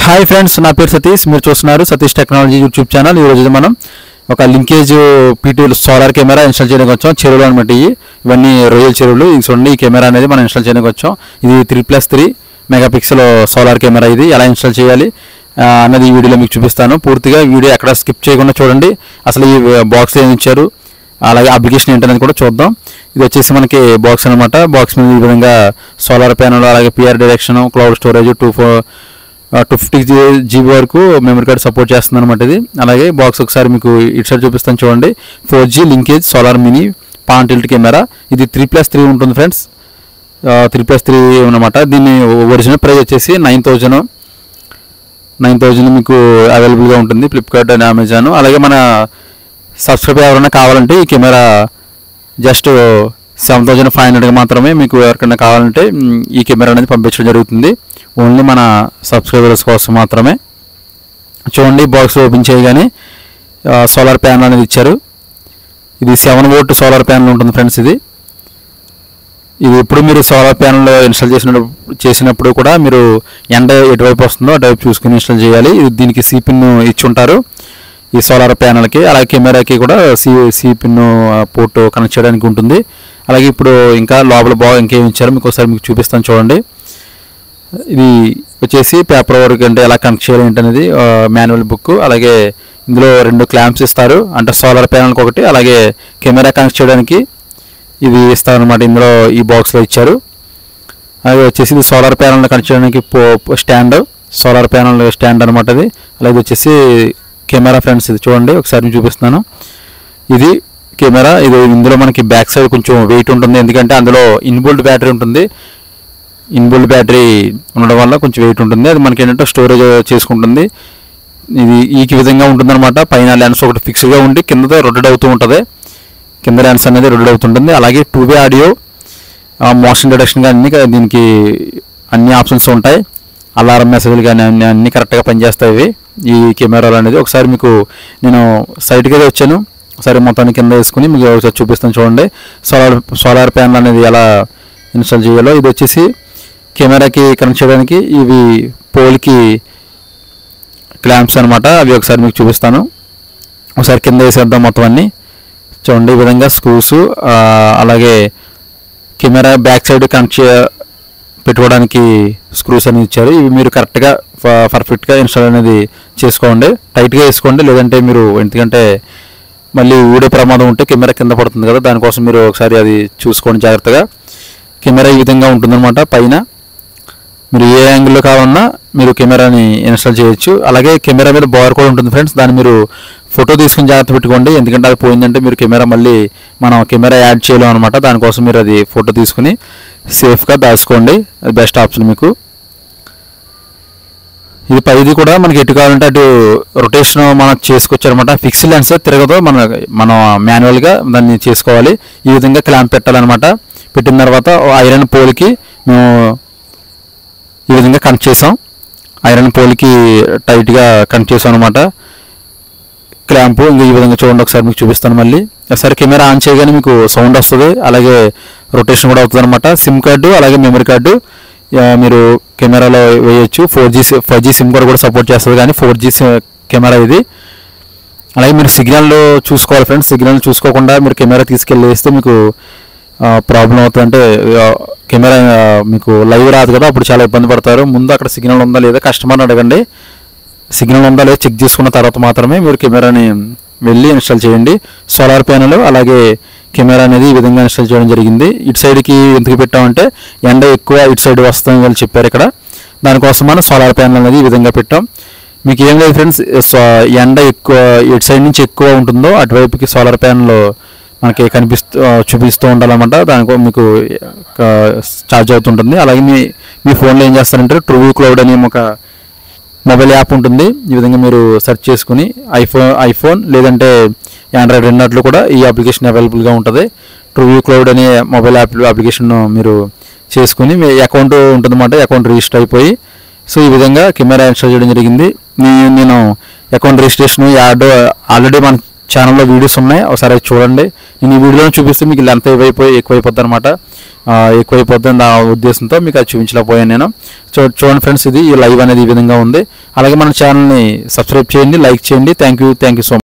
Hi friends, నా పేరు సతీష్. మీరు చూస్తున్నారు సతీష్ టెక్నాలజీ యూట్యూబ్ ఛానల్. ఈరోజు మనం ఒక linkage PT solar camera install చేయడానికి వచ్చాం. చెరువులు అనమాట ఇవన్నీ రొయ్యల చెరువులు. ఇది చూడండి, ఈ కెమెరా అనేది మనం ఇన్స్టాల్ చేయడానికి వచ్చాం. ఇది 3+3 మెగాపిక్సెల్ సోలార్ కెమెరా. ఇది ఎలా ఇన్స్టాల్ చేయాలి అన్నది ఈ వీడియోలో మీకు చూపిస్తాను. పూర్తిగా వీడియో ఎక్కడ స్కిప్ చేయకుండా చూడండి. అసలు ఈ బాక్స్ ఏమి ఇచ్చారు, అలాగే అప్లికేషన్ ఏంటనేది కూడా చూద్దాం. ఇది వచ్చేసి మనకి బాక్స్ అనమాట. బాక్స్ మీద ఈ విధంగా సోలార్ ప్యానల్, అలాగే PR direction, cloud storage, 250 GB వరకు మెమరీ కార్డ్ సపోర్ట్ చేస్తుంది అనమాట ఇది. అలాగే బాక్స్ ఒకసారి మీకు ఇటు సైడ్ చూపిస్తాను చూడండి. 4G linkage solar mini pan tilt camera. ఇది 3+3 ఉంటుంది ఫ్రెండ్స్. 3+3 అనమాట. దీన్ని ఒరిజినల్ ప్రైస్ వచ్చేసి 9,000 మీకు అవైలబుల్గా ఉంటుంది ఫ్లిప్కార్ట్ అండ్ అమెజాన్. అలాగే మన సబ్స్క్రైబర్ ఎవరైనా కావాలంటే ఈ కెమెరా జస్ట్ 7,500 మాత్రమే మీకు ఎవరికైనా కావాలంటే ఈ కెమెరా అనేది పంపించడం జరుగుతుంది. ఓన్లీ మన సబ్స్క్రైబర్స్ కోసం మాత్రమే. చూడండి, బాక్స్ ఓపెన్ చేయగానే సోలార్ ప్యానల్ అనేది ఇచ్చారు. ఇది 7 వోల్ట్ సోలార్ ప్యానల్ ఉంటుంది ఫ్రెండ్స్. ఇది ఎప్పుడు మీరు సోలార్ ప్యానల్ ఇన్స్టాల్ చేసినప్పుడు కూడా మీరు ఎండ ఎటువైపు వస్తుందో అటువైపు చూసుకుని ఇన్స్టాల్ చేయాలి. దీనికి సి పిన్ ఇచ్చి ఉంటారు ఈ సోలార్ ప్యానల్కి. అలాగే కెమెరాకి కూడా సి పిన్ పోర్ట్ కనెక్ట్ చేయడానికి ఉంటుంది. అలాగే ఇప్పుడు ఇంకా లోపల ఇంకేమి ఇచ్చారో మీకు ఒకసారి మీకు చూపిస్తాను చూడండి. ఇది వచ్చేసి పేపర్ వర్క్ అంటే ఎలా కనెక్ట్ చేయాలి ఏంటనేది మాన్యువల్ బుక్. అలాగే ఇందులో 2 క్లాంప్స్ ఇస్తారు, అంటే సోలార్ ప్యానల్కి ఒకటి, అలాగే కెమెరా కనెక్ట్ చేయడానికి ఇది ఇస్తారనమాట. ఇందులో ఈ బాక్స్లో ఇచ్చారు. అలాగే వచ్చేసి ఇది సోలార్ ప్యానల్ కనెక్ట్ చేయడానికి స్టాండ్, సోలార్ ప్యానల్ స్టాండ్ అనమాట ఇది. అలాగే వచ్చేసి కెమెరా ఫ్రెండ్స్. ఇది చూడండి, ఒకసారి చూపిస్తున్నాను. ఇది కెమెరా. ఇందులో మనకి బ్యాక్ సైడ్ కొంచెం వెయిట్ ఉంటుంది, ఎందుకంటే అందులో ఇన్బుల్ట్ బ్యాటరీ ఉంటుంది. ఇన్బుల్ట్ బ్యాటరీ ఉండడం వల్ల కొంచెం వెయిట్ ఉంటుంది. అది మనకి ఏంటంటే స్టోరేజ్ చేసుకుంటుంది. ఇది ఈ విధంగా ఉంటుందన్నమాట. పైన లెన్స్ ఒకటి ఫిక్స్డ్గా ఉండి కింద రొటేట్ అవుతూ ఉంటుంది. కింద లెన్స్ అనేది రొటేట్ అవుతుంటుంది. అలాగే 2-వే ఆడియో, మోషన్ డిటెక్షన్ కానీ దీనికి అన్ని ఆప్షన్స్ ఉంటాయి. అలారం మెసేజ్లు కానీ అన్నీ కరెక్ట్గా పనిచేస్తాయి ఈ కెమెరాలు అనేది. ఒకసారి మీకు నేను సైట్కి అయితే వచ్చాను, ఒకసారి మొత్తాన్ని కింద వేసుకుని మీకు ఒకసారి చూపిస్తాను చూడండి సోలార్ ప్యానల్ అనేది ఎలా ఇన్స్టాల్ చేయాలో. ఇది వచ్చేసి కెమెరాకి కనెక్ట్ చేయడానికి ఇవి పోల్కి క్లాంప్స్ అనమాట. అవి ఒకసారి మీకు చూపిస్తాను. ఒకసారి కింద వేసేద్దాం మొత్తం అన్నీ చూడండి. ఈ విధంగా స్క్రూస్, అలాగే కెమెరా బ్యాక్ సైడ్ కనెక్ట్ పెట్టుకోవడానికి స్క్రూస్ అనేది ఇచ్చారు. ఇవి మీరు కరెక్ట్గా పర్ఫెక్ట్గా ఇన్స్టాల్ అనేది చేసుకోండి, టైట్గా వేసుకోండి. లేదంటే మీరు ఎందుకంటే మళ్ళీ ఊడే ప్రమాదం ఉంటే కెమెరా కింద పడుతుంది కదా, దానికోసం మీరు ఒకసారి అది చూసుకోండి జాగ్రత్తగా. కెమెరా ఈ విధంగా ఉంటుందన్నమాట. పైన మీరు ఏ యాంగిల్లో కావాలన్నా మీరు కెమెరాని ఇన్స్టాల్ చేయొచ్చు. అలాగే కెమెరా మీద బార్ కూడా ఉంటుంది ఫ్రెండ్స్. దాన్ని మీరు ఫోటో తీసుకుని జాగ్రత్త పెట్టుకోండి, ఎందుకంటే అది పోయిందంటే మీరు కెమెరా మళ్ళీ మనం కెమెరా యాడ్ చేయలేం అనమాట. దానికోసం మీరు అది ఫోటో తీసుకుని సేఫ్గా దాచుకోండి, అది బెస్ట్ ఆప్షన్ మీకు. ఇది పైది కూడా మనకి ఎటు కావాలంటే అటు రొటేషన్ మనం చేసుకోవచ్చు అనమాట. ఫిక్స్డ్ లెన్స్ తిరగదు, మనం మాన్యువల్గా దాన్ని చేసుకోవాలి. ఈ విధంగా క్లాంప్ పెట్టాలన్నమాట. పెట్టిన తర్వాత ఐరన్ పోల్కి మేము ఈ విధంగా కనెక్ట్ చేసాం. ఐరన్ పోల్కి టైట్గా కనెక్ట్ చేసాం అనమాట క్లాంపు. ఇంకా ఈ విధంగా చూడండి, ఒకసారి మీకు చూపిస్తాను మళ్ళీ. ఒకసారి కెమెరా ఆన్ చేయగానే మీకు సౌండ్ వస్తుంది, అలాగే రొటేషన్ కూడా అవుతుంది అనమాట. సిమ్ కార్డు అలాగే మెమరీ కార్డు మీరు కెమెరాలో వేయచ్చు. 5G సిమ్ కార్డు కూడా సపోర్ట్ చేస్తుంది, కానీ 4G కెమెరా ఇది. అలాగే మీరు సిగ్నల్ చూసుకోవాలి ఫ్రెండ్స్. సిగ్నల్ చూసుకోకుండా మీరు కెమెరా తీసుకెళ్ళి వేస్తే మీకు ప్రాబ్లం అవుతుంది. అంటే కెమెరా మీకు లైవ్ రాదు కదా, అప్పుడు చాలా ఇబ్బంది పడతారు. ముందు అక్కడ సిగ్నల్ ఉందా లేదా కస్టమర్ని అడగండి. సిగ్నల్ ఉందా లేదా చెక్ చేసుకున్న తర్వాత మాత్రమే మీరు కెమెరాని వెళ్ళి ఇన్స్టాల్ చేయండి. సోలార్ ప్యానల్ అలాగే కెమెరా అనేది ఈ విధంగా ఇన్స్టాల్ చేయడం జరిగింది. ఇటు సైడ్కి ఎందుకు పెట్టామంటే ఎండ ఎక్కువ ఇటు సైడ్ వస్తుందని వాళ్ళు చెప్పారు ఇక్కడ, దానికోసం మనం సోలార్ ప్యానల్ అనేది ఈ విధంగా పెట్టాం. మీకు ఏం లేదు ఫ్రెండ్స్, ఎండ ఎక్కువ ఇటు సైడ్ నుంచి ఎక్కువ ఉంటుందో అటువైపుకి సోలార్ ప్యానల్ మనకి చూపిస్తూ ఉండాలన్నమాట. దానికో మీకు ఛార్జ్ అవుతుంటుంది. అలాగే మీ ఫోన్లో ఏం చేస్తారంటే ట్రూ క్లౌడ్ అనే ఒక మొబైల్ యాప్ ఉంటుంది. ఈ విధంగా మీరు సెర్చ్ చేసుకుని ఐఫోన్ లేదంటే ఆండ్రాయిడ్ రెండిట్లో కూడా ఈ అప్లికేషన్ అవైలబుల్గా ఉంటుంది. ట్రూ క్లౌడ్ అనే మొబైల్ అప్లికేషన్ మీరు చేసుకుని మీ అకౌంట్ ఉంటుందన్నమాట. అకౌంట్ రిజిస్టర్ అయిపోయి సో ఈ విధంగా కెమెరా ఇన్స్టాల్ చేయడం జరిగింది. నేను అకౌంట్ రిజిస్ట్రేషన్ యాడ్ ఆల్రెడీ మన ఛానల్లో వీడియోస్ ఉన్నాయి, ఒకసారి చూడండి. నేను ఈ వీడియోలో చూపిస్తే మీకు లెంత్ ఎక్కువైపోద్ది అనమాట. ఎక్కువైపోతుంది ఆ ఉద్దేశంతో మీకు అది చూపించలేకపోయాను నేను. చూడండి ఫ్రెండ్స్, ఇది ఈ లైవ్ అనేది ఈ విధంగా ఉంది. అలాగే మన ఛానల్ని సబ్స్క్రైబ్ చేయండి, లైక్ చేయండి. Thank you so much.